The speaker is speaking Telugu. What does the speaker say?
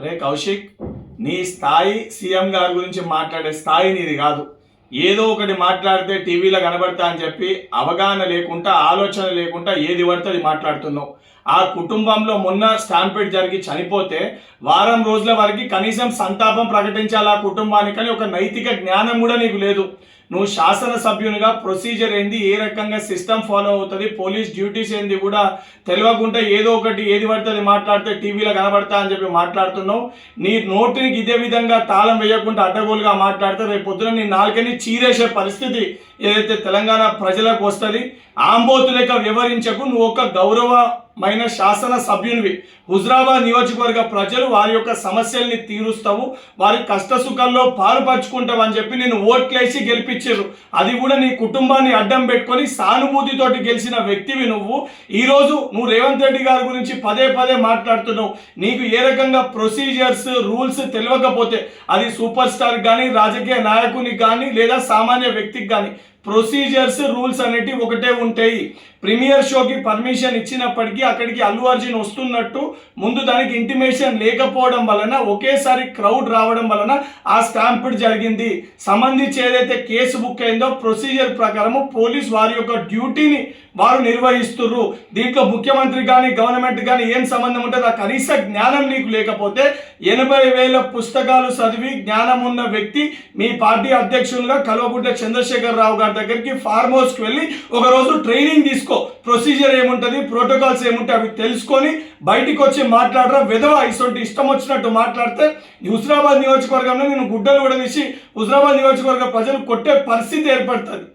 అరే కౌశిక్, నీ స్థాయి సీఎం గారి గురించి మాట్లాడే స్థాయి నీది కాదు. ఏదో ఒకటి మాట్లాడితే టీవీలో కనబడతా అని చెప్పి అవగాహన లేకుండా, ఆలోచన లేకుండా ఏది పడితే అది మాట్లాడుతున్నావు. ఆ కుటుంబంలో మొన్న స్టాంపేడ్ జరిగి చనిపోతే వారం రోజుల వరకు కనీసం సంతాపం ప్రకటించాలి ఆ కుటుంబానికి, కానీ ఒక నైతిక జ్ఞానం కూడా నీకు లేదు. నువ్వు శాసనసభ్యునిగా ప్రొసీజర్ ఏంది, ఏ రకంగా సిస్టమ్ ఫాలో అవుతుంది, పోలీస్ డ్యూటీస్ ఏంది కూడా తెలియకుండా ఏదో ఒకటి ఏది పడుతుంది మాట్లాడితే టీవీలో కనబడతా అని చెప్పి మాట్లాడుతున్నావు. నీ నోటికి ఇదే విధంగా తాళం వేయకుండా అడ్డగోలుగా మాట్లాడితే రేపు పొద్దున నీ నాలుకని చీరేసే పరిస్థితి ఏదైతే తెలంగాణ ప్రజలకు వస్తుంది. ఆంబోతు లెక్క వివరించకు. నువ్వు ఒక గౌరవమైన శాసన సభ్యునివి. హుజరాబాద్ నియోజకవర్గ ప్రజలు వారి యొక్క సమస్యల్ని తీరుస్తావు, వారి కష్టసుఖాల్లో పాలుపంచుకుంటావు అని చెప్పి నేను ఓట్లేసి గెలిపించారు. అది కూడా నీ కుటుంబాన్ని అడ్డం పెట్టుకొని సానుభూతితోటి గెలిచిన వ్యక్తివి నువ్వు. ఈరోజు నువ్వు రేవంత్ రెడ్డి గారి గురించి పదే పదే మాట్లాడుతున్నావు. నీకు ఏ రకంగా ప్రొసీజర్స్ రూల్స్ తెలియకపోతే అది సూపర్ స్టార్ కానీ, రాజకీయ నాయకునికి కానీ, లేదా సామాన్య వ్యక్తికి కానీ ప్రొసీజర్స్ రూల్స్ అనేటివి ఒకటే ఉంటాయి. ప్రీమియర్ షోకి పర్మిషన్ ఇచ్చినప్పటికీ అక్కడికి అల్లు అర్జున్ వస్తున్నట్టు ముందు దానికి ఇంటిమేషన్ లేకపోవడం వలన, ఒకేసారి క్రౌడ్ రావడం వలన ఆ స్టాంపిడ్ జరిగింది. సంబంధించి ఏదైతే కేసు బుక్ అయిందో ప్రొసీజర్ ప్రకారము పోలీస్ వారి యొక్క డ్యూటీని వారు నిర్వహిస్తుర్రు. దీంట్లో ముఖ్యమంత్రి కానీ గవర్నమెంట్ కానీ ఏం సంబంధం ఉంటుంది? ఆ కనీస జ్ఞానం నీకు లేకపోతే 80,000 పుస్తకాలు చదివి జ్ఞానం ఉన్న వ్యక్తి మీ పార్టీ అధ్యక్షులుగా కల్వకుంట్ల చంద్రశేఖర్ రావు గారి దగ్గరికి ఫార్మ్ హౌస్కి వెళ్ళి ఒకరోజు ట్రైనింగ్ తీసుకో. ప్రొసీజర్ ఏముంటుంది, ప్రోటోకాల్స్ ఏముంటాయి అవి తెలుసుకొని బయటికి వచ్చి మాట్లాడరా. విధవ ఇటువంటి ఇష్టం వచ్చినట్టు మాట్లాడితే హుజరాబాద్ నియోజకవర్గంలో నేను గుడ్డలు కూడా తీసి హుజరాబాద్ నియోజకవర్గ ప్రజలు కొట్టే పరిస్థితి ఏర్పడుతుంది.